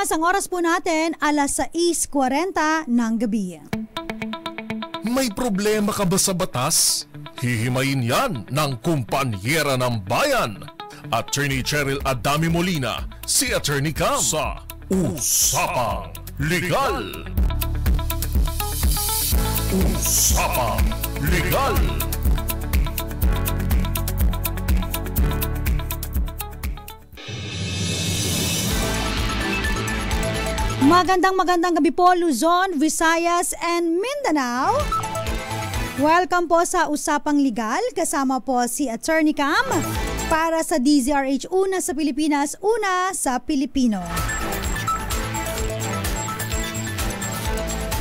Pilipinas, ang oras po natin, alas 6:40 ng gabi. May problema ka ba sa batas? Hihimayin yan ng kumpanyera ng bayan. Attorney Cheryl Adami Molina, si Attorney Cam sa Usapang Legal. Usapang Legal. Magandang gabi po Luzon, Visayas and Mindanao. Welcome po sa Usapang Legal. Kasama po si Attorney Cam para sa DZRH, una sa Pilipinas, una sa Pilipino.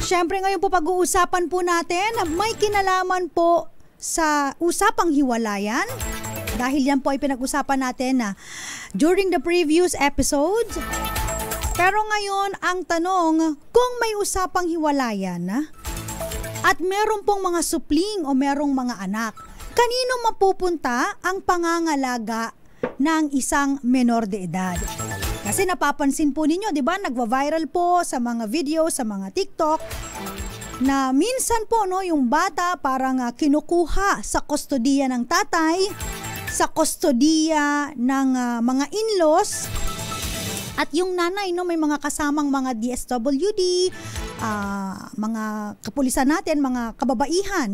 Siyempre ngayon po pag-uusapan po natin, may kinalaman po sa usapang hiwalayan. Dahil yan po ay pinag-usapan natin na during the previous episodes. Pero ngayon, ang tanong, kung may usapang hiwalayan at meron pong mga supling o merong mga anak, kanino mapupunta ang pangangalaga ng isang menor de edad? Kasi napapansin po ninyo, di ba, nagva-viral po sa mga video, sa mga TikTok, na minsan po yung bata parang kinukuha sa kustodiya ng tatay, sa kustodiya ng mga in-laws. At yung nanay, may mga kasamang mga DSWD, mga kapulisan natin, mga kababaihan,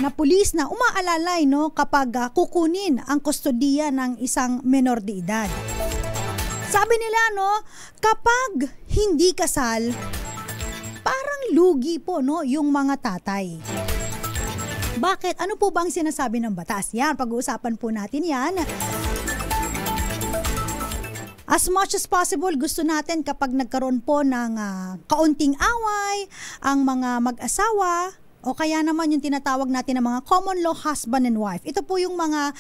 na pulis na umaalalay, kapag kukunin ang kustodiya ng isang menor de edad. Sabi nila, kapag hindi kasal, parang lugi po, yung mga tatay. Bakit? Ano po ba ang sinasabi ng batas? Yan, pag-uusapan po natin yan. As much as possible, gusto natin kapag nagkaroon po ng kaunting away, ang mga mag-asawa, o kaya naman yung tinatawag natin ng mga common law husband and wife. Ito po yung mga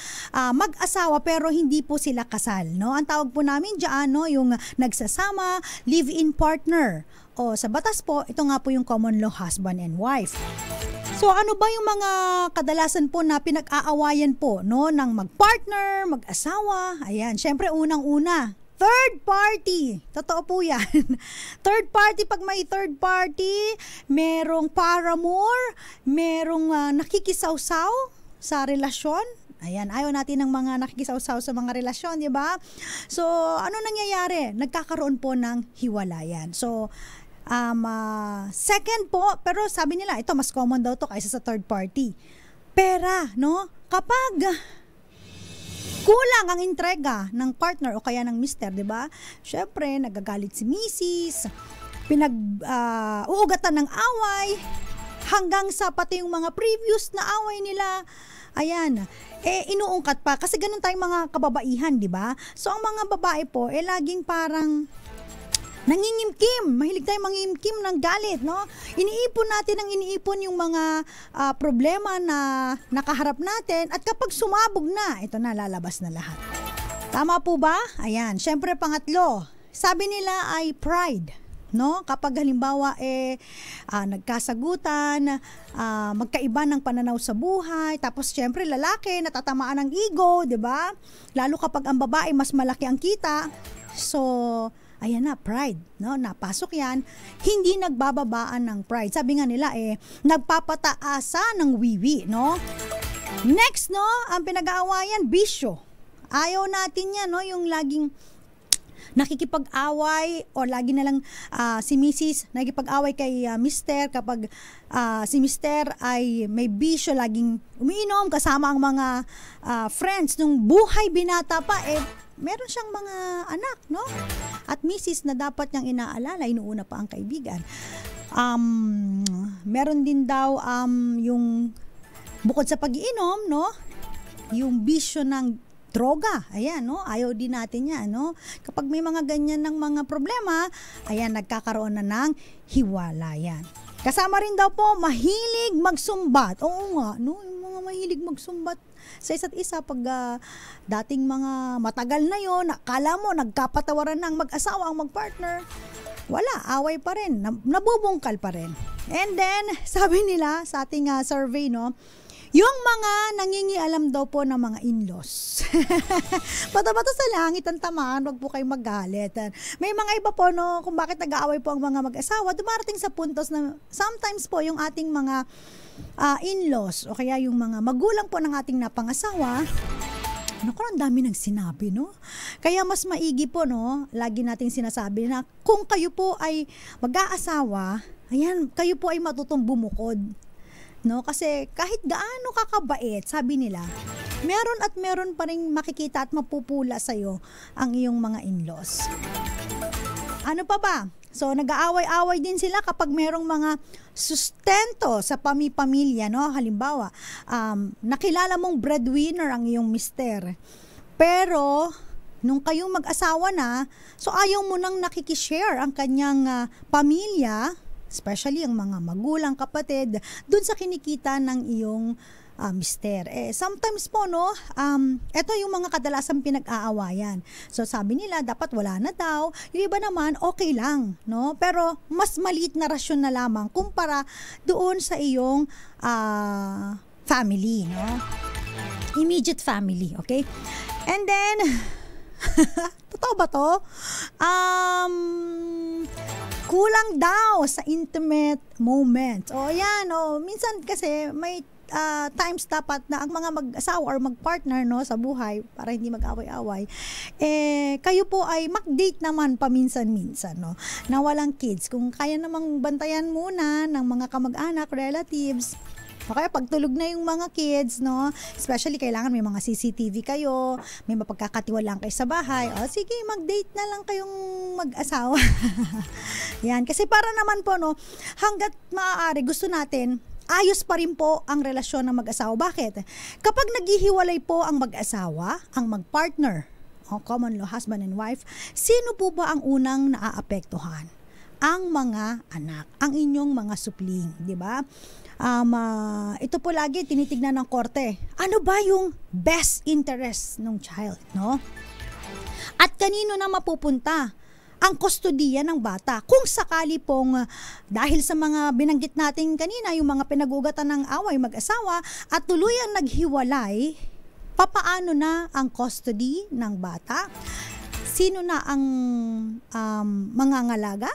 mag-asawa pero hindi po sila kasal. Ang tawag po namin dyan, yung nagsasama, live-in partner. O sa batas po, ito nga po yung common law husband and wife. So ano ba yung mga kadalasan po na pinag-aawayan po ng mag-partner, mag-asawa? Ayan, syempre unang-una, third party. Totoo po yan. Third party, pag may third party, merong paramour, merong nakikisawsaw sa relasyon. Ayan, ayaw natin ng mga nakikisawsaw sa mga relasyon, di ba? So, ano nangyayari? Nagkakaroon po ng hiwalayan. So, second po, pero sabi nila, ito mas common daw to kaysa sa third party. Pera, kapag kulang ang entrega ng partner o kaya ng mister, di ba? Syempre, nagagalit si misis, uugatan ng away, hanggang sa pati yung mga previous na away nila, ayan, inuungkat pa. Kasi ganun tayong mga kababaihan, di ba? So, ang mga babae po, laging parang nangingimkim. Mahilig tayong mangingimkim ng galit, iniipon yung mga problema na nakaharap natin at kapag sumabog na, ito na, lalabas na lahat. Tama po ba? Ayan. Syempre, pangatlo, sabi nila ay pride. Kapag halimbawa nagkasagutan, magkaiba ng pananaw sa buhay, tapos syempre lalaki natatamaan ng ego, 'di ba? Lalo kapag ang babae mas malaki ang kita. So, ayan na, pride, napasok yan. Hindi nagbababaan ng pride. Sabi nga nila, nagpapataasa ng wiwi, Next, ang pinag-aawayan, bisyo. Ayaw natin yan, yung laging nakikipag-away o lagi na lang si Mrs. nakikipag-away kay Mr. kapag si Mr. ay may bisyo, laging umiinom kasama ang mga friends. Nung buhay binata pa, meron siyang mga anak, At Mrs. na dapat niyang inaalala, inuuna pa ang kaibigan. Meron din daw yung bukod sa pag-iinom, yung bisyo ng droga. Ayan, ayaw din natin yan, Kapag may mga ganyan ng mga problema, ayan, nagkakaroon na ng hiwalayan. Kasama rin daw po, mahilig magsumbat. Oo nga, yung mga mahilig magsumbat sa isa't isa pag dating mga matagal na yon, akala mo nagkapatawaran ng mag-asawa ang mag-partner, wala, away pa rin, nabubungkal pa rin. And then, sabi nila sa ating survey, Yung mga nangingialam daw po ng mga in-laws. Bata-bata sa langit ang tamaan, wag po kayong magalit. May mga iba po, no, kung bakit nag-aaway po ang mga mag-asawa, dumarating sa puntos na sometimes po yung ating mga in-laws o kaya yung mga magulang po ng ating napangasawa, naku, ang dami ng sinabi, no? Kaya mas maigi po, no, lagi nating sinasabi na kung kayo po ay mag-aasawa, ayan, kayo po ay matutong bumukod. No, kasi kahit gaano kakabait, sabi nila, meron at meron pa ring makikita at mapupula sa'yo ang iyong mga in-laws. Ano pa ba? So, nag-aaway-away din sila kapag merong mga sustento sa pamilya, no? Halimbawa, nakilala mong breadwinner ang iyong mister. Pero, nung kayong mag-asawa na, so ayaw mo nang nakikishare ang kanyang pamilya, especially ang mga magulang, kapatid, dun sa kinikita ng iyong mister. Sometimes po, no, ito yung mga kadalasang pinag-aawayan. So, sabi nila, dapat wala na daw. Yung iba naman, okay lang, no? Pero, mas maliit na rasyon na lamang kumpara doon sa iyong family, no? Immediate family, okay? And then, totoo ba to? Kulang daw sa intimate moment. O yan, minsan kasi may times dapat na ang mga mag-asawa or mag-partner, no, sa buhay para hindi mag-away-away, kayo po ay mag-date naman paminsan-minsan, no, na walang kids. Kung kaya namang bantayan muna ng mga kamag-anak, relatives, o kaya pagtulog na yung mga kids, no, especially kailangan may mga CCTV kayo, may mapagkakatiwalaan kayo sa bahay, o sige, mag-date na lang kayong mag-asawa. Yan, kasi para naman po, no, hanggat maaari gusto natin ayos pa rin po ang relasyon ng mag-asawa. Bakit? Kapag naghihiwalay po ang mag-asawa, ang mag-partner, o common law husband and wife, sino po ba ang unang naaapektuhan? Ang mga anak, ang inyong mga supling, di ba? Ito po lagi tinitignan ng korte. Ano ba yung best interest ng child, no? At kanino na mapupunta ang kustodiya ng bata? Kung sakali pong dahil sa mga binanggit natin kanina, yung mga pinag-ugatan ng away mag-asawa at tuluyang naghiwalay, papaano na ang custody ng bata? Sino na ang mangangalaga?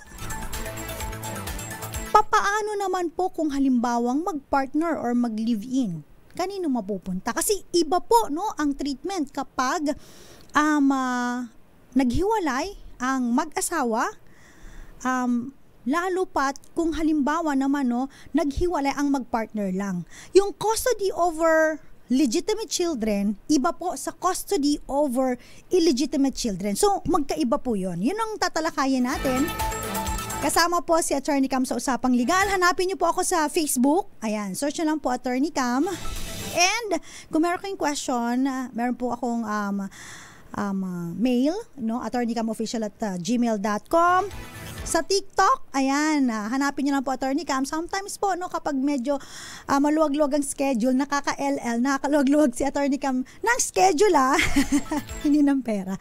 Papaano naman po kung halimbawang mag-partner or mag-live-in? Kanino mapupunta? Kasi iba po, no, ang treatment kapag naghiwalay ang mag-asawa, lalo pat kung halimbawa naman, no, naghiwalay ang mag-partner lang. Yung custody over legitimate children, iba po sa custody over illegitimate children. So, magkaiba po yun. Yun ang tatalakayin natin. Kasama po si Attorney Cam sa Usapang Legal. Hanapin niyo po ako sa Facebook. Ayan, search nyo lang po Attorney Cam. And kung meron kayong question, meron po akong mail, no, attorneycamofficial@gmail.com. Sa TikTok, ayan, hanapin nyo lang po Attorney Cam. Sometimes po, no, kapag medyo maluwag-luwag ang schedule, nakaka-LL, nakakaluwag-luwag si Attorney Cam ng schedule, hindi ng pera.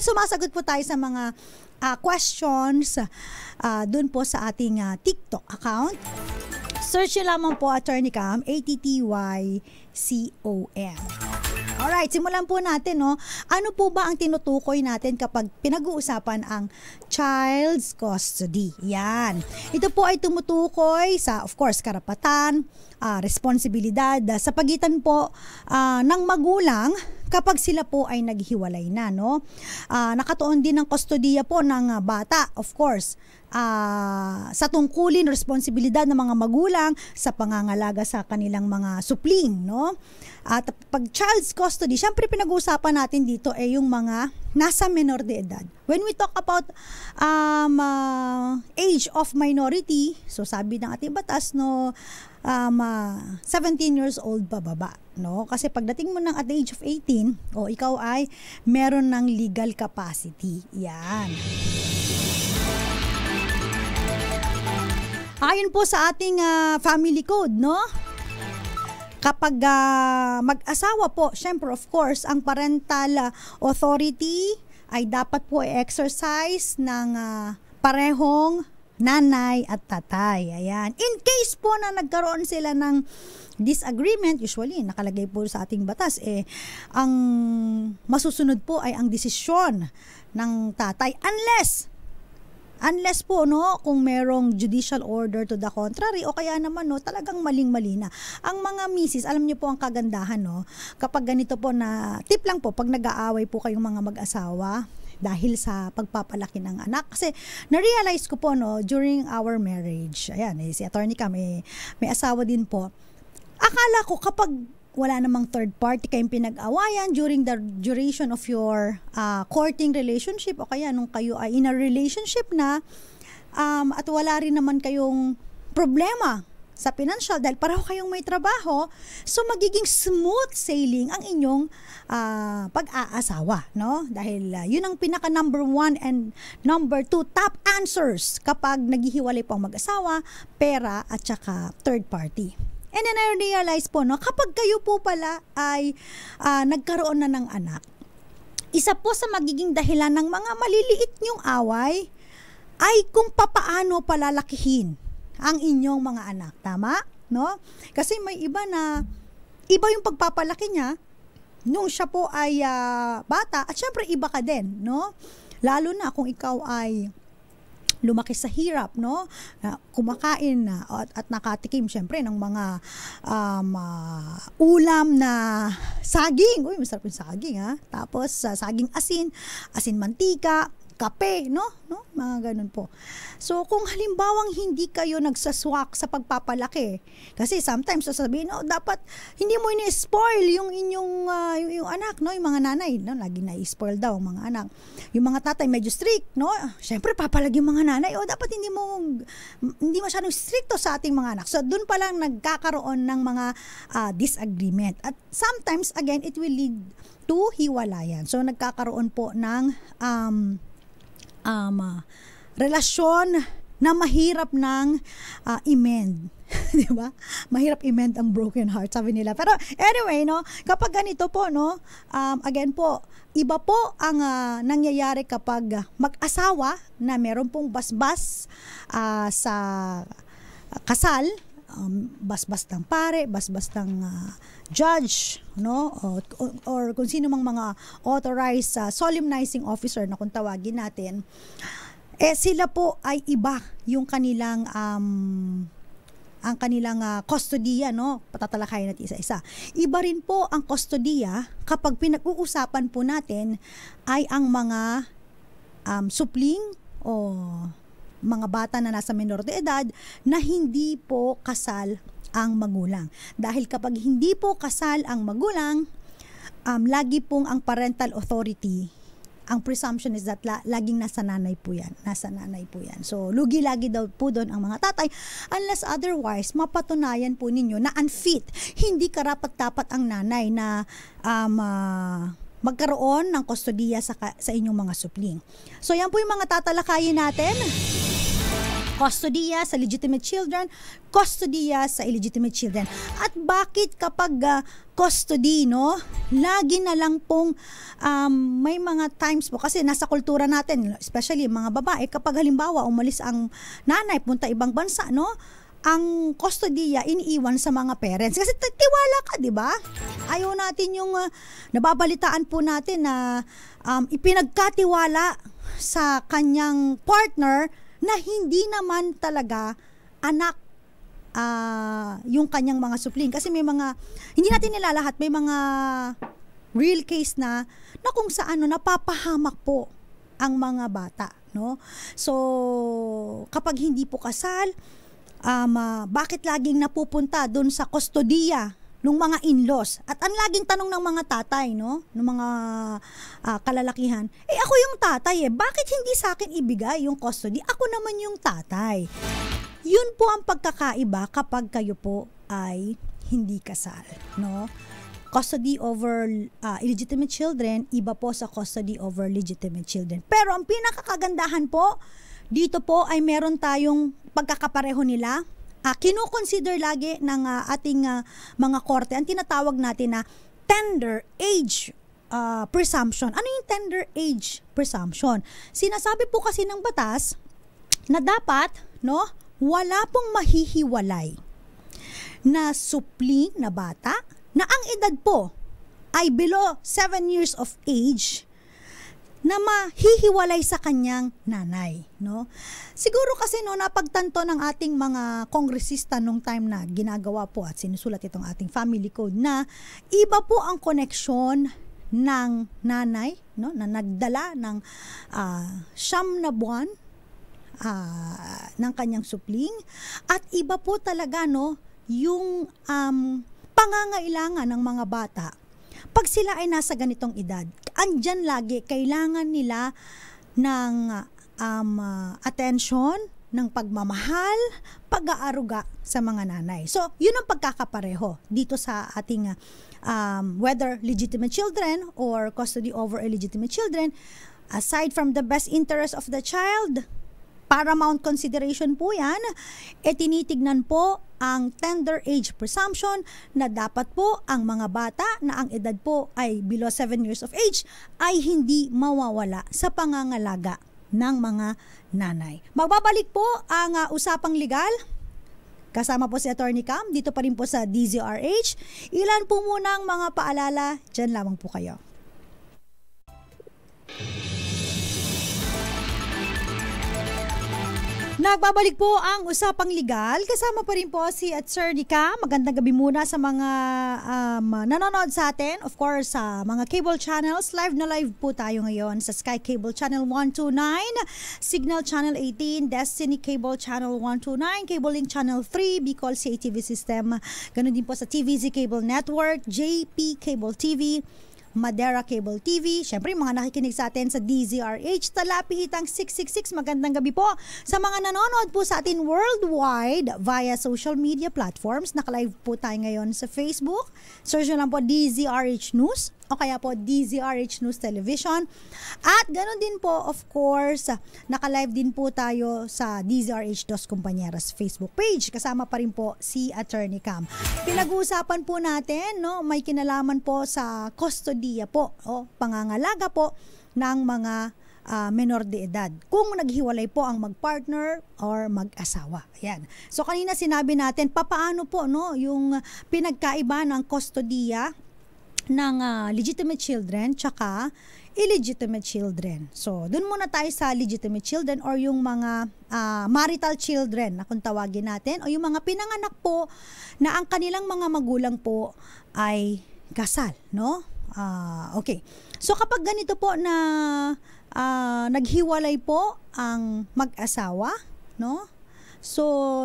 Sumasagot po tayo sa mga questions dun po sa ating TikTok account. Search nyo lamang po Attorney Cam, ATTYCOM. Alright, simulan po natin, no. Ano po ba ang tinutukoy natin kapag pinag-uusapan ang child's custody? Yan. Ito po ay tumutukoy sa, of course, karapatan, responsibilidad sa pagitan po ng magulang kapag sila po ay naghiwalay na, no. Nakatuon din ang kustodiya po ng bata, of course, sa tungkulin, responsibilidad ng mga magulang sa pangangalaga sa kanilang mga supling, no. At pag child's custody, syempre pinag-uusapan natin dito ay yung mga nasa menor de edad. When we talk about age of minority, so sabi ng ating batas, no, 17 years old pababa, no? Kasi pagdating mo ng at the age of 18, ikaw ay meron ng legal capacity. Yan. Ayon po sa ating family code, no? Kapag mag-asawa po, syempre of course, ang parental authority ay dapat po i-exercise ng parehong nanay at tatay. Ayan. In case po na nagkaroon sila ng disagreement, usually nakalagay po sa ating batas, ang masusunod po ay ang desisyon ng tatay. Unless po, no, kung merong judicial order to the contrary, o kaya naman, no, talagang maling-mali na. Ang mga misis, alam niyo po ang kagandahan, no, kapag ganito po na, tip lang po, pag nag-aaway po kayong mga mag-asawa, dahil sa pagpapalaki ng anak. Kasi, na-realize ko po, no, during our marriage, ayan, si attorney ka, may asawa din po. Akala ko kapag wala namang third party kayong pinag-awayan during the duration of your courting relationship o kaya nung kayo ay in a relationship na at wala rin naman kayong problema sa financial dahil pareho kayong may trabaho, so magiging smooth sailing ang inyong pag-aasawa, no? Dahil yun ang pinaka number 1 and number 2 top answers kapag naghihiwalay po ang mag-asawa, pera at saka third party. And then I realize po, no, kapag kayo po pala ay nagkaroon na ng anak, isa po sa magiging dahilan ng mga maliliit nyong away ay kung papaano palalakihin ang inyong mga anak. Tama? No? Kasi may iba yung pagpapalaki niya nung siya po ay bata at syempre iba ka din, no? Lalo na kung ikaw ay lumaki sa hirap, no? Kumakain na at nakatikim syempre ng mga ulam na saging. Uy, masarap yung saging, ha? Tapos saging asin mantika, kape, no? Mga ganun po. So, kung halimbawang hindi kayo nagsaswak sa pagpapalaki, kasi sometimes sasabihin, no, dapat hindi mo ini-spoil yung inyong yung anak, no? Yung mga nanay, no? Lagi na-spoil daw ang mga anak. Yung mga tatay medyo strict, no? Syempre papalagi yung mga nanay, dapat hindi masyadong stricto sa ating mga anak. So, dun pa lang nagkakaroon ng mga disagreement. At sometimes, again, it will lead to hiwalayan. So, nagkakaroon po ng relasyon na mahirap ng i-mend. Di ba? Mahirap i-mend ang broken heart, sabi nila. Pero anyway, no, kapag ganito po, no, again po, iba po ang nangyayari kapag mag-asawa na meron pong basbas sa kasal, basbas ng pare, basbas ng judge, no, or kung sino mang mga authorized solemnizing officer na kung tawagin natin, sila po ay iba yung kanilang ang kanilang kustodiya, no? Patatalakayin natin isa-isa. Iba rin po ang kustodiya kapag pinag-uusapan po natin ay ang mga supling o mga bata na nasa menor de edad na hindi po kasal ang magulang. Dahil kapag hindi po kasal ang magulang, lagi pong ang parental authority, ang presumption is that laging nasa nanay po yan. So, lugi lagi daw po doon ang mga tatay unless otherwise, mapatunayan po ninyo na unfit. Hindi karapat-dapat ang nanay na magkaroon ng kustodiya sa inyong mga supling. So, yan po yung mga tatalakayin natin. Kustodiya sa legitimate children, kustodiya sa illegitimate children. At bakit kapag custody, no, lagi na lang pong may mga times po, kasi nasa kultura natin, especially mga babae, kapag halimbawa umalis ang nanay, punta ibang bansa, no, ang kustodiya iniiwan sa mga parents. Kasi tiwala ka, di ba? Ayaw natin yung nababalitaan po natin na ipinagkatiwala sa kanyang partner na hindi naman talaga anak yung kanyang mga supling. Kasi may mga, hindi natin nilalahat, may mga real case na kung saan napapahamak po ang mga bata, no? So, kapag hindi po kasal, bakit laging napupunta doon sa kustodiya ng mga in-laws? At ang laging tanong ng mga tatay, no, ng mga kalalakihan, ako yung tatay, bakit hindi sa akin ibigay yung custody? Ako naman yung tatay. Yun po ang pagkakaiba kapag kayo po ay hindi kasal, no? Custody over illegitimate children, iba po sa custody over legitimate children. Pero ang pinakakagandahan po, dito po ay meron tayong pagkakapareho nila. Kino-consider lagi ng ating mga korte ang tinatawag natin na tender age presumption. Ano yung tender age presumption? Sinasabi po kasi ng batas na dapat, no, wala pong mahihiwalay na supling na bata na ang edad po ay below 7 years of age na mahihiwalay sa kanyang nanay, no? Siguro kasi no, napagtanto ng ating mga kongresista nung time na ginagawa po at sinusulat itong ating family code na iba po ang koneksyon ng nanay, no, na nagdala ng 9 na buwan ng kanyang supling, at iba po talaga, no, yung pangangailangan ng mga bata pag sila ay nasa ganitong edad. Andyan lagi, kailangan nila ng attention, ng pagmamahal, pag-aaruga sa mga nanay. So, yun ang pagkakapareho dito sa ating whether legitimate children or custody over illegitimate children. Aside from the best interest of the child, paramount consideration po yan, tinitignan po ang tender age presumption na dapat po ang mga bata na ang edad po ay below 7 years of age ay hindi mawawala sa pangangalaga ng mga nanay. Magbabalik po ang usapang legal. Kasama po si Attorney Cam, dito pa rin po sa DZRH. Ilan po muna ang mga paalala, dyan lamang po kayo. Nagbabalik po ang usapang legal. Kasama pa rin po si Attorney Cam. Magandang gabi muna sa mga nanonood sa atin. Of course, sa mga cable channels. Live na live po tayo ngayon sa Sky Cable Channel 129, Signal Channel 18, Destiny Cable Channel 129, Cable Link Channel 3, Bicol CATV System. Ganun din po sa TVZ Cable Network, JP Cable TV, Madera Cable TV. Siyempre, mga nakikinig sa atin sa DZRH, Talapi Hitang 666. Magandang gabi po sa mga nanonood po sa atin worldwide via social media platforms. Naka-live po tayo ngayon sa Facebook. Search nyo lang po DZRH News o kaya po DZRH News Television. At ganoon din po, of course, naka-live din po tayo sa DZRH Dos Compañeras Facebook page. Kasama pa rin po si Attorney Cam. Pinag-uusapan po natin, no, may kinalaman po sa kustodiya po o pangangalaga po ng mga menor de edad. Kung naghiwalay po ang mag-partner or mag-asawa. Ayan. So kanina sinabi natin, papaano po, no, yung pinagkaiba ng kustodiya ng legitimate children tsaka illegitimate children. So, dun muna tayo sa legitimate children or yung mga marital children na kung tawagin natin, o yung mga pinanganak po na ang kanilang mga magulang po ay kasal, no? Okay. So, kapag ganito po na naghiwalay po ang mag-asawa, no? So,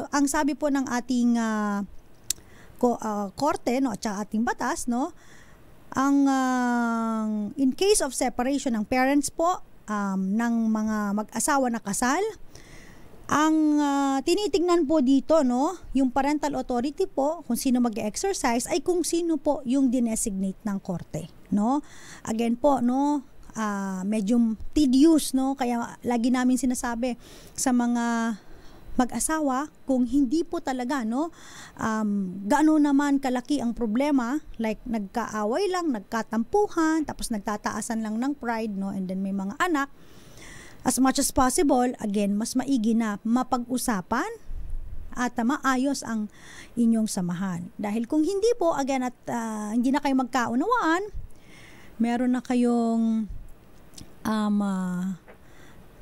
ang sabi po ng ating korte, no, at saka ating batas, no, ang in case of separation ng parents po ng mga mag-asawa na kasal, ang tinitingnan po dito, no, yung parental authority po, kung sino mag-exercise ay kung sino po yung dinesignate ng korte, no. Again po, no, medyo tedious, no, kaya lagi namin sinasabi sa mga mag-asawa, kung hindi po talaga, no, gaano naman kalaki ang problema, like nagkaaway lang, nagkatampuhan, tapos nagtataasan lang ng pride, no, and then may mga anak, as much as possible, again, mas maigi na mapag-usapan at maayos ang inyong samahan. Dahil kung hindi po, again, at hindi na kayo magkaunawaan, meron na kayong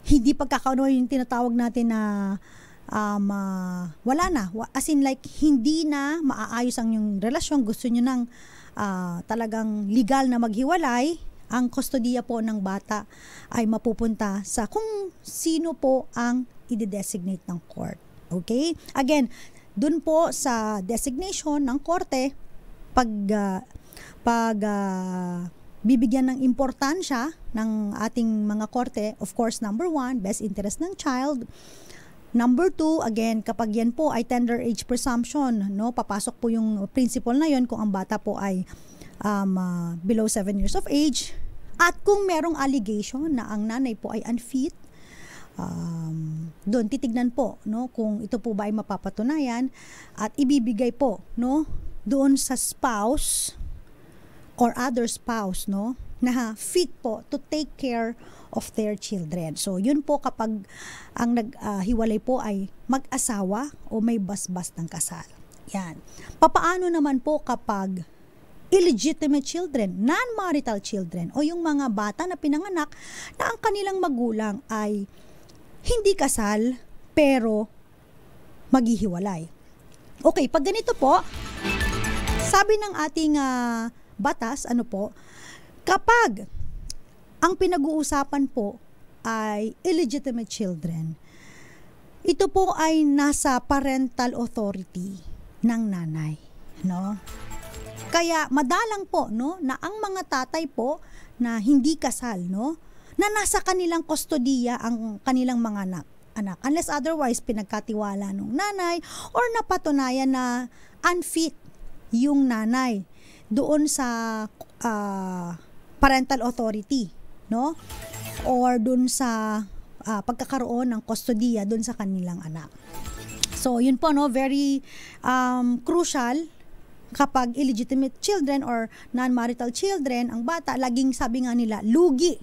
hindi pagkakaunawaan, yung tinatawag natin na wala na, as in like hindi na maaayos ang yung relasyon, gusto nyo ng talagang legal na maghiwalay, ang kustodiya po ng bata ay mapupunta sa kung sino po ang i-designate ng court. Okay? Again, dun po sa designation ng korte, bibigyan ng importansya ng ating mga korte, of course, number 1, best interest ng child. Number 2, again, kapag yan po ay tender age presumption, no, papasok po yung principle na yon kung ang bata po ay below 7 years of age. At kung merong allegation na ang nanay po ay unfit, doon titignan po, no, kung ito po ba ay mapapatunayan at ibibigay po, no, doon sa spouse or other spouse, no, na fit po to take care of their children. So, yun po kapag ang naghiwalay po ay mag-asawa o may basbas ng kasal. Yan. Papaano naman po kapag illegitimate children, non-marital children, o yung mga bata na pinanganak na ang kanilang magulang ay hindi kasal pero maghihiwalay. Okay, pag ganito po, sabi ng ating batas, kapag ang pinag-uusapan po ay illegitimate children, ito po ay nasa parental authority ng nanay, no? Kaya madalang po, no, na ang mga tatay po na hindi kasal, no, na nasa kanilang kustodiya ang kanilang mga anak. Unless otherwise pinagkatiwala ng nanay or napatunayan na unfit yung nanay doon sa parental authority, no? Or doon sa pagkakaroon ng kustodiya doon sa kanilang anak. So, yun po, no, very crucial kapag illegitimate children or non-marital children, ang bata, laging sabi nga nila, lugi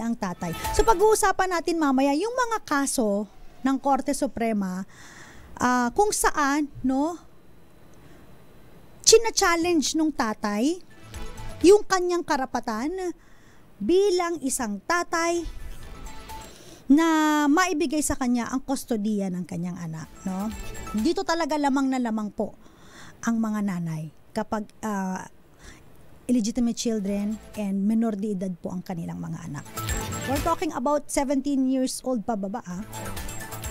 ang tatay. So, pag-uusapan natin mamaya yung mga kaso ng Korte Suprema kung saan, no, china-challenge nung tatay yung kanyang karapatan bilang isang tatay na maibigay sa kanya ang kustodiya ng kanyang anak, no? Dito talaga lamang na lamang po ang mga nanay kapag illegitimate children and minor de edad po ang kanilang mga anak. We're talking about 17 years old pababa,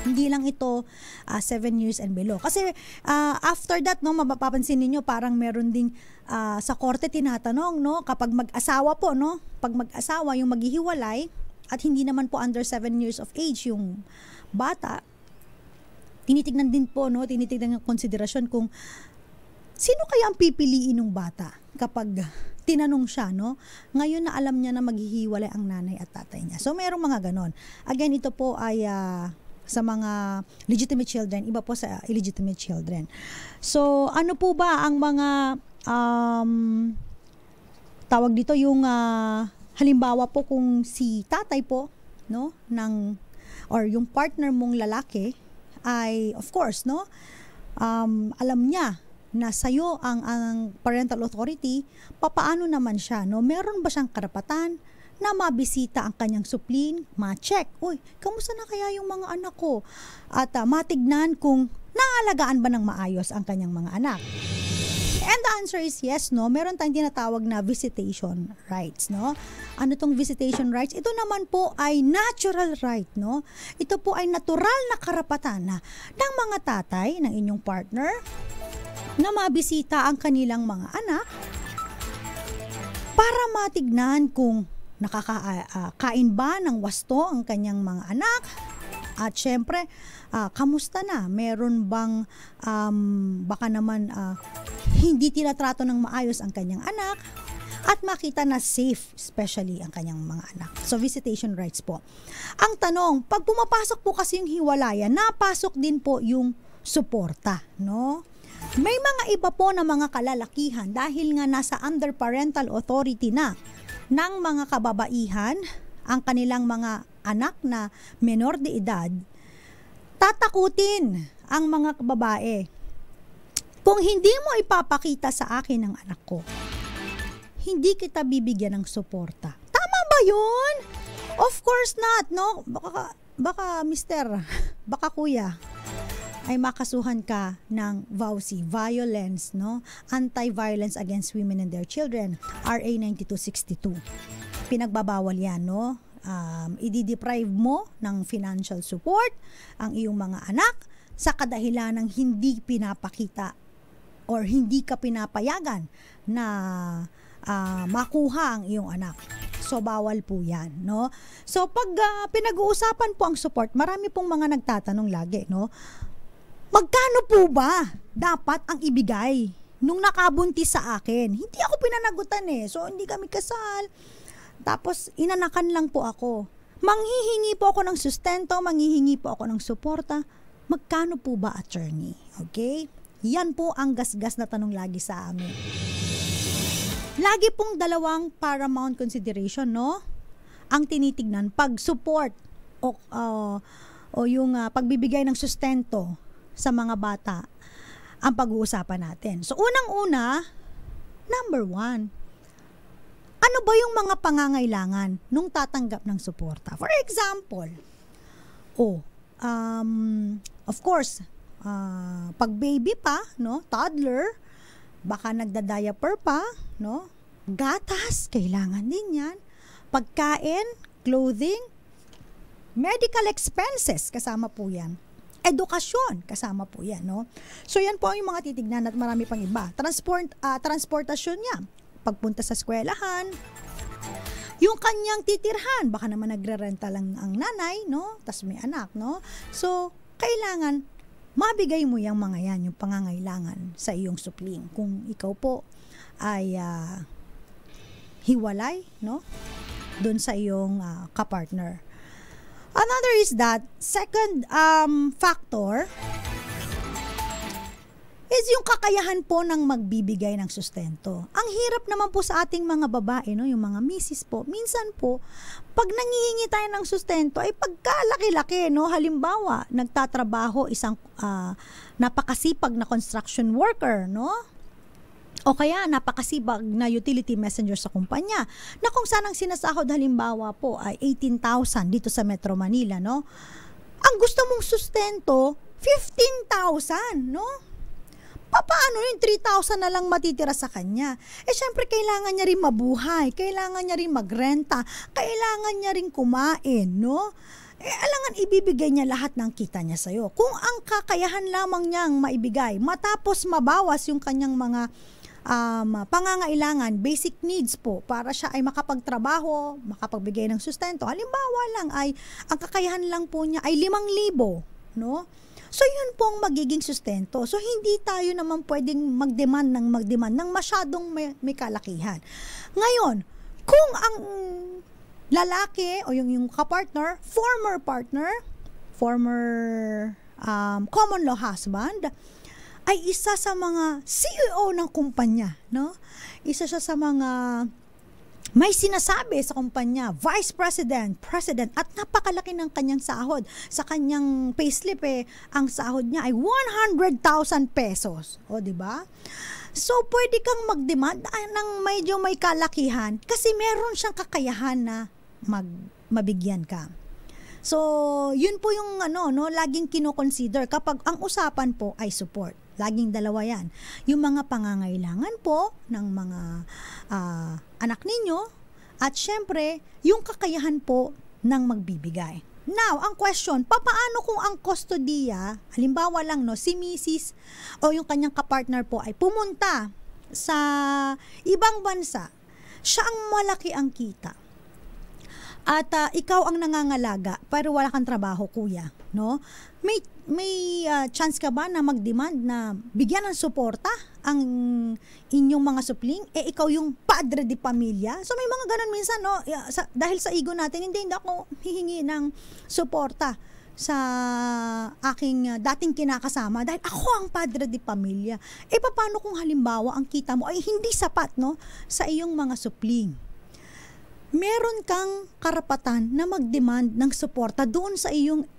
Hindi lang ito 7 years and below. Kasi after that, no, mapapansin niyo parang meron ding sa korte tinatanong, no, kapag mag-asawa po, no, pag mag-asawa yung maghihiwalay at hindi naman po under 7 years of age yung bata, tinitignan din po, no, tinitignan ng konsiderasyon kung sino kaya ang pipiliin ng bata kapag tinanong siya, no? Ngayon na alam niya na maghihiwalay ang nanay at tatay niya. So, merong mga ganon. Again, ito po ay sa mga legitimate children, iba po sa illegitimate children. So, ano po ba ang mga tawag dito yung halimbawa po kung si tatay po, no, or yung partner mong lalaki ay of course, no, alam niya na sa'yo ang parental authority, papaano naman siya, no? Meron ba siyang karapatan na mabisita ang kanyang supling, ma-check, uy, kamusta na kaya yung mga anak ko? At matignan kung naalagaan ba ng maayos ang kanyang mga anak. And the answer is yes, no? Meron tayong tinatawag na visitation rights, no? Ano tong visitation rights? Ito naman po ay natural right, no? Ito po ay natural na karapatan ng mga tatay, ng inyong partner, na mabisita ang kanilang mga anak para matignan kung nakakain ba ng wasto ang kanyang mga anak at syempre kamusta na, meron bang baka naman hindi tinatrato ng maayos ang kanyang anak at makita na safe especially ang kanyang mga anak. So visitation rights po. Ang tanong, pag pumapasok po kasi yung hiwalayan, napasok din po yung suporta, no? May mga iba po na mga kalalakihan dahil nga nasa under parental authority na ng mga kababaihan ang kanilang mga anak na menor de edad, tatakutin ang mga babae. Kung hindi mo ipapakita sa akin ang anak ko, hindi kita bibigyan ng suporta. Tama ba yun? Of course not, no? Baka mister, baka kuya, ay makasuhan ka ng VAUSI, violence, no? Anti-Violence Against Women and Their Children, RA 9262. Pinagbabawal yan, no? I-deprive mo ng financial support ang iyong mga anak sa kadahilan ng hindi pinapakita or hindi ka pinapayagan na makuha ang iyong anak. So, bawal po yan, no? So, pag pinag-uusapan po ang support, marami pong mga nagtatanong lagi, no? Magkano po ba dapat ang ibigay nung nakabuntis sa akin? Hindi ako pinanagutan so hindi kami kasal. Tapos inanakan lang po ako. Manghihingi po ako ng sustento, manghihingi po ako ng suporta. Magkano po ba, attorney? Okay? Yan po ang gasgas na tanong lagi sa amin. lagi pong dalawang paramount consideration, no? Ang tinitignan, pag-support o yung pagbibigay ng sustento sa mga bata ang pag-uusapan natin. So, unang-una, number 1, ano ba yung mga pangangailangan nung tatanggap ng suporta? For example, of course, pag baby pa, no, toddler, baka nagda-diaper pa, no, gatas, kailangan din yan, pagkain, clothing, medical expenses, kasama po yan. Edukasyon, kasama po yan, no? So, yan po yung mga titignan at marami pang iba. Transportasyon niya, pagpunta sa eskwelahan, yung kanyang titirhan, baka naman nagre-renta lang ang nanay, no? Tas may anak, no? So, kailangan mabigay mo yung mga yan, yung pangangailangan sa iyong supling. Kung ikaw po ay hiwalay, no? Doon sa iyong kapartner. Another is that, second factor is yung kakayahan po ng magbibigay ng sustento. Ang hirap naman po sa ating mga babae, no, yung mga misis po. Minsan po, pag nangihingi tayo ng sustento, ay pagkalaki-laki, no, halimbawa, nagtatrabaho isang napakasipag na construction worker, no? O kaya napakasibag na utility messenger sa kumpanya na kung saan ang sinasahod halimbawa po ay 18,000 dito sa Metro Manila, no? Ang gusto mong sustento, 15,000, no? Paano yung 3,000 na lang matitira sa kanya? Syempre kailangan niya rin mabuhay, kailangan niya rin magrenta, kailangan niya rin kumain, no? Alangan ibibigay niya lahat ng kita niya sa'yo. Kung ang kakayahan lamang niyang maibigay, matapos mabawas yung kanyang mga pangangailangan, basic needs po, para siya ay makapagtrabaho, makapagbigay ng sustento. Halimbawa lang ay, ang kakayahan lang po niya ay 5,000, no? So, yun po ang magiging sustento. So, hindi tayo naman pwedeng mag-demand ng masyadong may kalakihan. Ngayon, kung ang lalaki o yung kapartner, former common law husband, ay isa sa mga CEO ng kumpanya, no? Isa siya sa mga may sinasabi sa kumpanya, vice president, at napakalaki ng kanyang sahod. Sa kanyang payslip, ang sahod niya ay 100,000 pesos. O, di ba? So, pwede kang mag-demand ng medyo may kalakihan kasi meron siyang kakayahan na mabigyan ka. So, yun po yung laging kino-consider kapag ang usapan po ay support. Laging dalawa yan. Yung mga pangangailangan po ng mga anak ninyo at syempre, yung kakayahan po ng magbibigay. Now, ang question, papaano kung ang kustodiya, halimbawa lang, no, si Mrs. o yung kanyang kapartner po ay pumunta sa ibang bansa, siya ang malaki ang kita. At ikaw ang nangangalaga pero wala kang trabaho, kuya, no? May chance ka ba na mag-demand na bigyan ng suporta ang inyong mga supling? Ikaw yung padre de pamilya. So may mga ganun minsan, no? Dahil sa ego natin, hindi ako hihingi ng suporta sa aking dating kinakasama dahil ako ang padre de pamilya. Paano kung halimbawa ang kita mo ay hindi sapat, no, sa iyong mga supling? Meron kang karapatan na mag-demand ng suporta doon sa iyong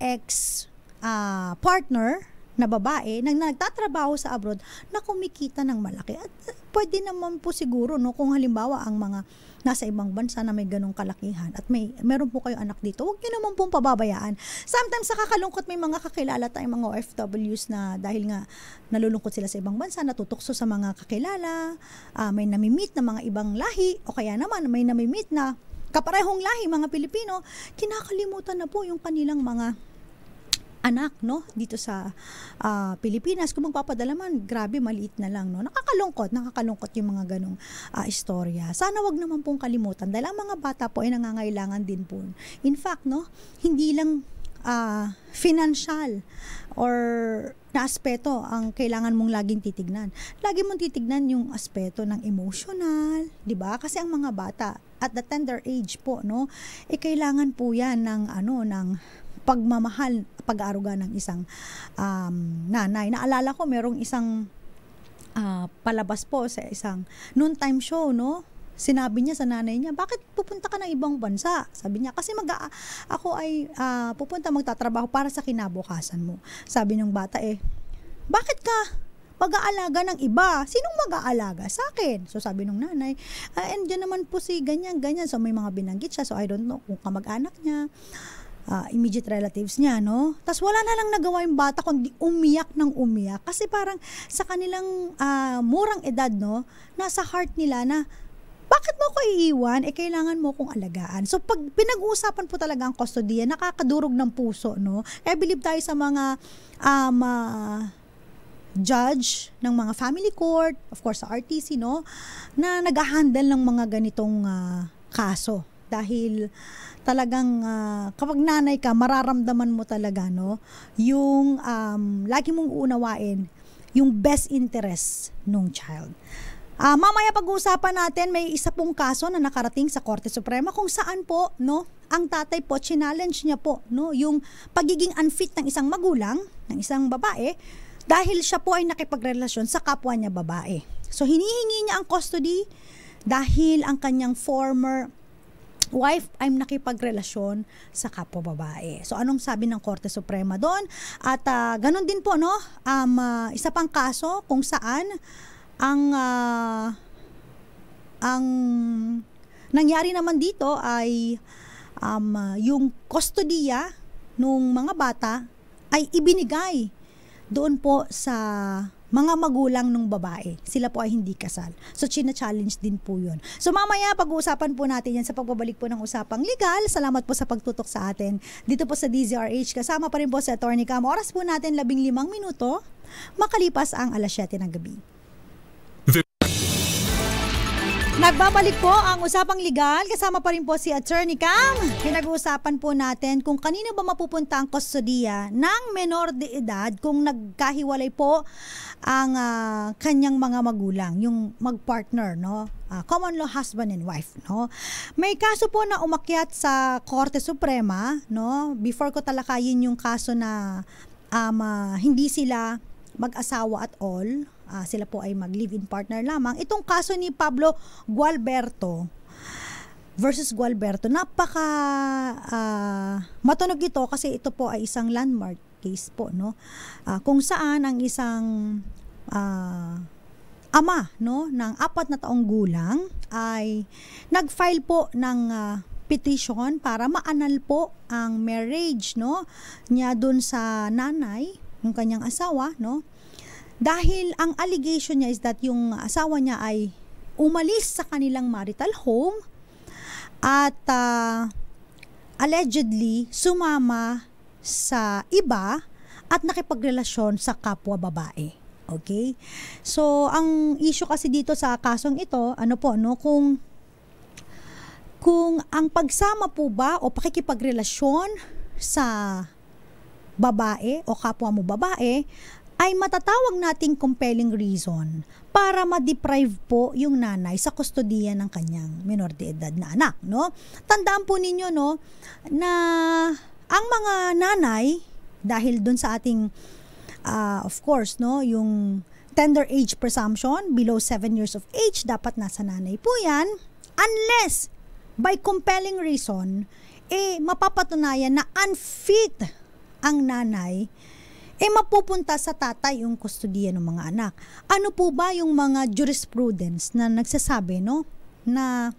partner na babae na nagtatrabaho sa abroad na kumikita ng malaki. At pwede naman po siguro, no, kung halimbawa ang mga nasa ibang bansa na may ganong kalakihan at meron po kayo anak dito, huwag nyo naman pong pababayaan. Sometimes nakakalungkot, may mga kakilala tayong mga OFWs na dahil nga nalulungkot sila sa ibang bansa, natutokso sa mga kakilala, may namimit na mga ibang lahi o kaya naman may namimit na kaparehong lahi, mga Pilipino, kinakalimutan na po yung kanilang mga anak, no, dito sa Pilipinas. Kung magpapadala man, grabe, maliit na lang, no. Nakakalungkot yung mga ganong istorya. Sana wag naman pong kalimutan dahil ang mga bata po ay nangangailangan din po. In fact, no, hindi lang financial or na aspeto ang kailangan mong laging titignan. Lagi mong titignan yung aspeto ng emotional, 'di ba? Kasi ang mga bata at the tender age po, no, kailangan po 'yan ng ng pagmamahal, pag-aaruga ng isang nanay. Naalala ko merong isang palabas po sa isang noontime show, no? sinabi niya sa nanay niya, bakit pupunta ka ng ibang bansa? Sabi niya, kasi ako ay pupunta magtatrabaho para sa kinabukasan mo. Sabi ng bata, bakit ka mag-aalaga ng iba? Sinong mag-aalaga? Sa akin. So sabi ng nanay, and dyan naman po si ganyan. So may mga binanggit siya, so I don't know kung kamag-anak niya, immediate relatives niya, no? Tapos wala na lang nagawa yung bata kundi umiyak ng umiyak. Kasi parang sa kanilang murang edad, no, nasa heart nila na, bakit mo ko iiwan? Kailangan mo kong alagaan. So, pag pinag-uusapan po talaga ang kustodiya, nakakadurog ng puso, no? Kaya believe tayo sa mga judge ng mga family court, of course sa RTC, no, na nag-handle ng mga ganitong kaso. Dahil talagang kapag nanay ka, mararamdaman mo talaga, no, yung lagi mong uunawain yung best interest ng child. Mamaya pag-uusapan natin, may isa pong kaso na nakarating sa Korte Suprema kung saan po, no, ang tatay po, challenge niya po, no, yung pagiging unfit ng isang magulang, ng isang babae, dahil siya po ay nakipagrelasyon sa kapwa niya babae. So, hinihingi niya ang custody dahil ang kanyang former wife ay nakipagrelasyon sa kapwa babae. So, anong sabi ng Korte Suprema doon? At ganun din po, no, isa pang kaso kung saan ang nangyari naman dito ay yung kustodiya nung mga bata ay ibinigay doon po sa mga magulang ng babae. Sila po ay hindi kasal. So, china-challenge din po yun. So, mamaya pag-uusapan po natin yan sa pagbabalik po ng usapang legal. Salamat po sa pagtutok sa atin dito po sa DZRH. Kasama pa rin po sa Attorney Cam. Oras po natin 15 minuto makalipas ang 7:00 ng gabi. Nagbabalik po ang usapang legal. Kasama pa rin po si Attorney Cam. Pinag-uusapan po natin kung kanino ba mapupunta ang kustodiya ng menor de edad kung nagkahiwalay po ang kanyang mga magulang, yung magpartner, no? Common law husband and wife, no? May kaso po na umakyat sa Korte Suprema, no? Before ko talakayin yung kaso na hindi sila mag-asawa at all, sila po ay mag-live-in partner lamang. Itong kaso ni Pablo Gualberto versus Gualberto, napaka matunog ito kasi ito po ay isang landmark case po, no? Kung saan ang isang ama, no, ng 4 na taong gulang ay nag-file po ng petition para ma-annul po ang marriage, no, niya dun sa nanay ng kanyang asawa, no? Dahil ang allegation niya is that yung asawa niya ay umalis sa kanilang marital home at allegedly sumama sa iba at nakipagrelasyon sa kapwa babae. Okay? So, ang issue kasi dito sa kasong ito, ano po, no, kung ang pagsama po ba o pakikipagrelasyon sa babae o kapwa mo babae ay matatawag nating compelling reason para ma-deprive po yung nanay sa kustodiya ng kanyang menor de edad na anak, no? Tandaan po ninyo, no, na ang mga nanay, dahil dun sa ating of course, no, yung tender age presumption, below 7 years of age, dapat nasa nanay po yan, unless by compelling reason, mapapatunayan na unfit ang nanay, mapupunta sa tatay yung kustodiya ng mga anak. Ano po ba yung mga jurisprudence na nagsasabi, no, na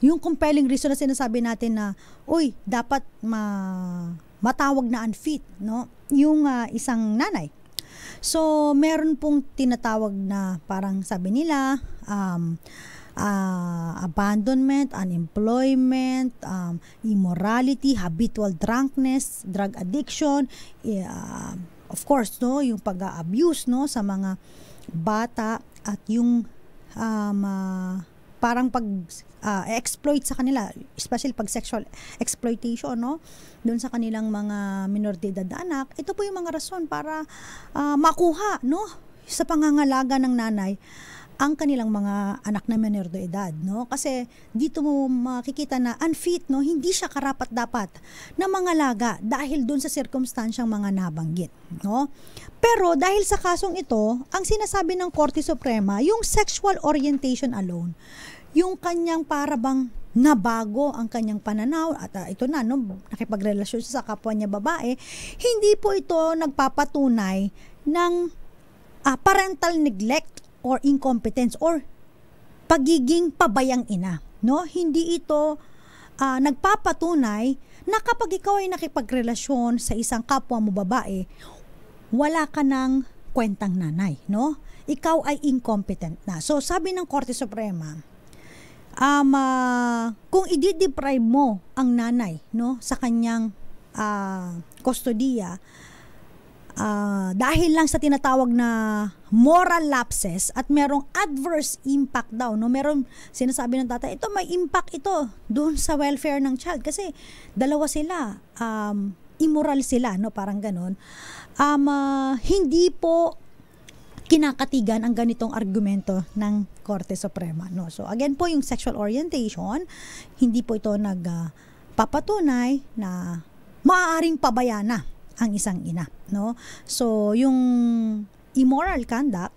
yung compelling reason na sinasabi natin na, uy, dapat matawag na unfit, no, yung isang nanay. So, meron pong tinatawag na parang sabi nila, abandonment, unemployment, immorality, habitual drunkenness, drug addiction, of course, no, yung pag-abuse, no, sa mga bata at yung parang exploit sa kanila, especially pag sexual exploitation, no, doon sa kanilang mga minor de edad na anak. Ito po yung mga rason para makuha, no, sa pangangalaga ng nanay ang kanilang mga anak na menor de edad, no? Kasi dito mo makikita na unfit, no? Hindi siya karapat-dapat na mangalaga dahil dun sa sirkumstansyang mga nabanggit, no? Pero dahil sa kasong ito, ang sinasabi ng Korte Suprema, yung sexual orientation alone, yung kanyang parabang nabago ang kanyang pananaw at ito na, no, nakipagrelasyon siya sa kapwa niya babae, hindi po ito nagpapatunay ng parental neglect or incompetence or pagiging pabayang ina, no? Hindi ito nagpapatunay na kapag ikaw ay nakipagrelasyon sa isang kapwa mo babae, wala ka ng kwentang nanay, no? Ikaw ay incompetent na. So sabi ng Korte Suprema, kung i-deprive mo ang nanay, no, sa kanyang kustodiya, dahil lang sa tinatawag na moral lapses at merong adverse impact daw, no? Merong sinasabi ng tatay, ito may impact ito doon sa welfare ng child kasi dalawa sila, immoral sila, no? Parang ganon. Hindi po kinakatigan ang ganitong argumento ng Korte Suprema, no? So again po, yung sexual orientation, hindi po ito nagpapatunay na maaaring pabayana ang isang ina, no? So yung immoral conduct,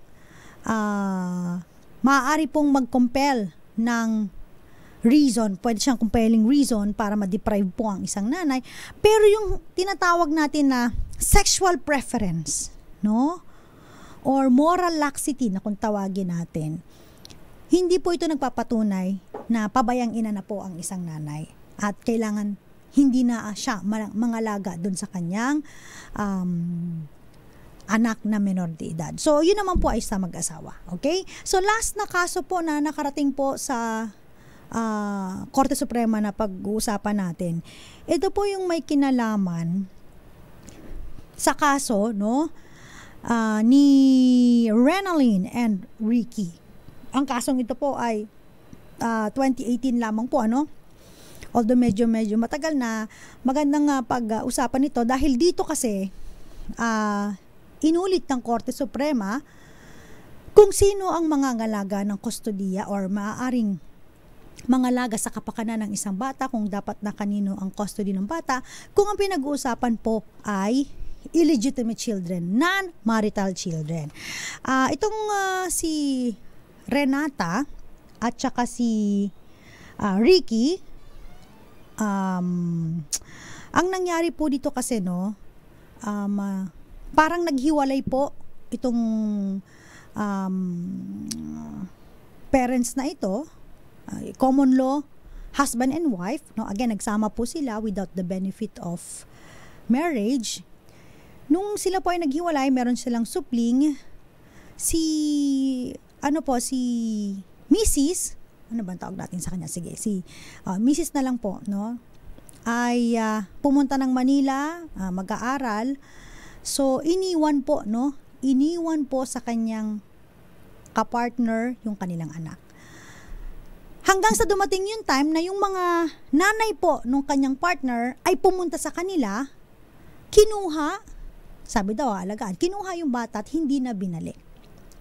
maaari pong mag-compel ng reason, pwede siyang compelling reason para ma-deprive po ang isang nanay, pero yung tinatawag natin na sexual preference, no, or moral laxity na kung tawagin natin, hindi po ito nagpapatunay na pabayang ina na po ang isang nanay at kailangan hindi na siya mangalaga dun sa kanyang anak na menor de edad. So, yun naman po ay sa mag-asawa. Okay? So, last na kaso po na nakarating po sa Korte Suprema na pag-uusapan natin. Ito po yung may kinalaman sa kaso, no, ni Renaline and Ricky. Ang kasong ito po ay 2018 lamang po, ano? Although medyo matagal na, magandang pag-usapan nito dahil dito kasi inulit ng Korte Suprema kung sino ang mangangalaga ng kustodiya or maaaring mangalaga sa kapakanan ng isang bata, kung dapat na kanino ang custody ng bata, kung ang pinag-uusapan po ay illegitimate children, non-marital children. Itong si Renata at saka si Ricky, ang nangyari po dito kasi, no, parang naghiwalay po itong parents na ito, common law, husband and wife, no, again nagsama po sila without the benefit of marriage. Nung sila po ay naghiwalay, meron silang supling, si Mrs., ano ba ang tawag natin sa kanya? Sige, si Mrs. na lang po, no? Ay pumunta ng Manila, mag-aaral. So, iniwan po, no? Iniwan po sa kanyang kapartner yung kanilang anak. Hanggang sa dumating yung time na yung mga nanay po nung kanyang partner ay pumunta sa kanila, kinuha, sabi daw, alagaan, kinuha yung bata at hindi na binalik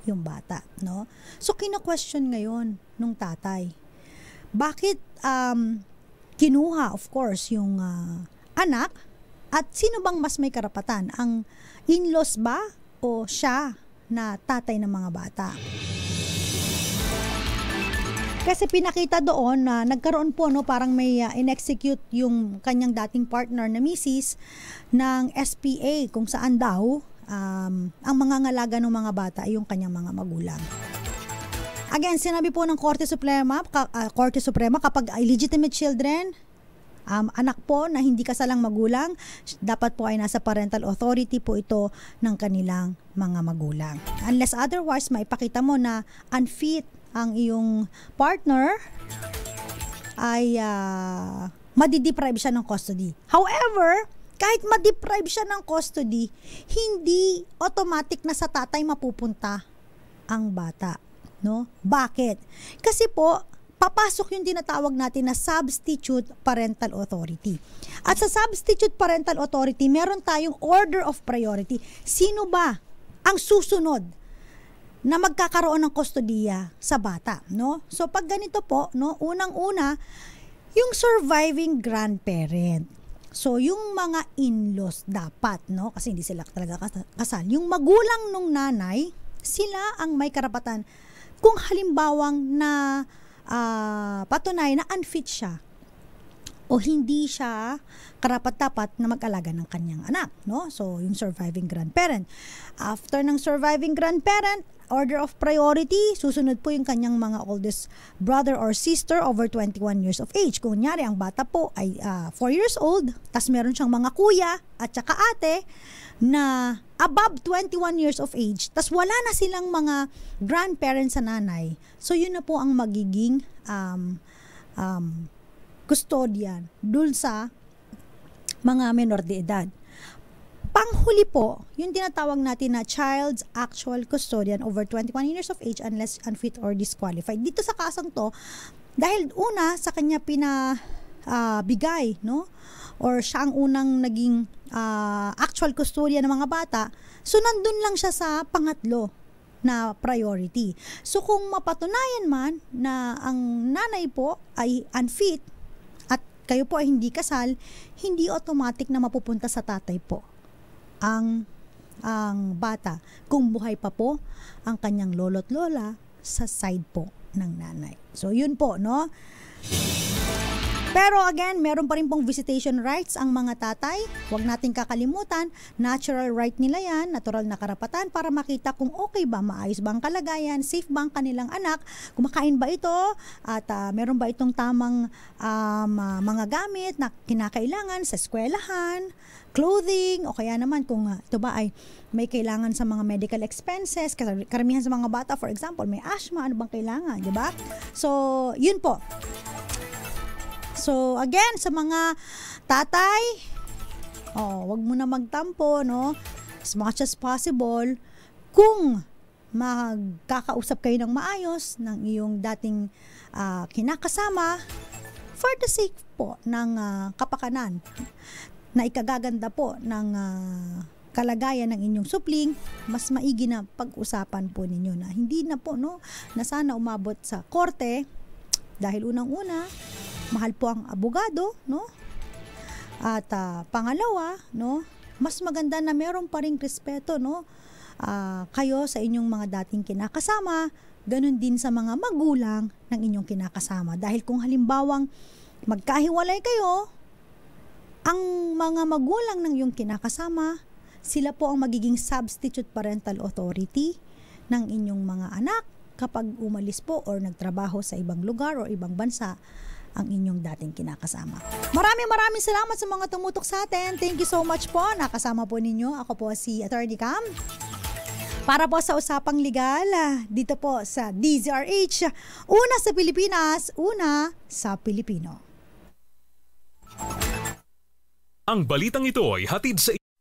yung bata, no? So, kina-question ngayon nung tatay. Bakit kinuha, of course, yung anak, at sino bang mas may karapatan? Ang in-laws ba o siya na tatay ng mga bata? Kasi pinakita doon na nagkaroon po, no, parang may in-execute yung kanyang dating partner na misis ng SPA kung saan daw ang mga ngalaga ng mga bata ay yung kanyang mga magulang. Again, sinabi po ng Korte Suprema kapag illegitimate children, anak po na hindi kasalang magulang, dapat po ay nasa parental authority po ito ng kanilang mga magulang. Unless otherwise, maipakita mo na unfit ang iyong partner, ay madideprive siya ng custody. However, kahit ma-deprive siya ng custody, hindi automatic na sa tatay mapupunta ang bata, no? Bakit? Kasi po, papasok yung tinatawag natin na substitute parental authority. At sa substitute parental authority, meron tayong order of priority. Sino ba ang susunod na magkakaroon ng kustodiya sa bata, no? So pag ganito po, no, unang-una yung surviving grandparent. So yung mga in-laws dapat, no, kasi hindi sila talaga kasal. Yung magulang nung nanay, sila ang may karapatan kung halimbawang na patunay na unfit siya o hindi siya karapat-dapat na mag-alaga ng kanyang anak, no? So, yung surviving grandparent. After ng surviving grandparent, order of priority, susunod po yung kanyang mga oldest brother or sister over 21 years of age. Kung kunyari, ang bata po ay 4 years old, tas meron siyang mga kuya at saka ate na above 21 years of age, tas wala na silang mga grandparents sa nanay. So, yun na po ang magiging custodian dun sa mga menor de edad. Panghuli po, yung tinatawag natin na child's actual custodian over 21 years of age unless unfit or disqualified. Dito sa kasang to, dahil una sa kanya pinabigay, no? Or siya ang unang naging actual custodian ng mga bata, so nandun lang siya sa pangatlo na priority. So kung mapatunayan man na ang nanay po ay unfit, kayo po ay hindi kasal, hindi automatic na mapupunta sa tatay po ang bata kung buhay pa po ang kanyang lolo't lola sa side po ng nanay. So yun po, no? Pero again, meron pa rin pong visitation rights ang mga tatay. Huwag nating kakalimutan, natural right nila yan, natural na karapatan para makita kung okay ba, maayos ba ang kalagayan, safe ba ang kanilang anak, kumakain ba ito, at meron ba itong tamang mga gamit na kinakailangan sa eskwelahan, clothing, o kaya naman kung ito ba ay may kailangan sa mga medical expenses, karamihan sa mga bata, for example, may asthma, ano bang kailangan, di ba? So, yun po. So, again, sa mga tatay, wag mo na magtampo, no? As much as possible, kung magkakausap kayo ng maayos ng iyong dating kinakasama, for the sake po ng kapakanan, na ikagaganda po ng kalagayan ng inyong supling, mas maigi na pag-usapan po ninyo na hindi na po, no, na sana umabot sa korte dahil unang-una, mahal po ang abogado, no? At pangalawa, no, mas maganda na meron pa ring respeto, no? Kayo sa inyong mga dating kinakasama, ganun din sa mga magulang ng inyong kinakasama. Dahil kung halimbawang magkahiwalay kayo, ang mga magulang ng iyong kinakasama, sila po ang magiging substitute parental authority ng inyong mga anak kapag umalis po or nagtrabaho sa ibang lugar o ibang bansa ang inyong dating kinakasama. Maraming salamat sa mga tumutok sa atin. Thank you so much po. Nakasama po ninyo. Ako po si Attorney Cam. Para po sa Usapang Legal, dito po sa DZRH. Una sa Pilipinas, una sa Pilipino. Ang balitang ito ay hatid sa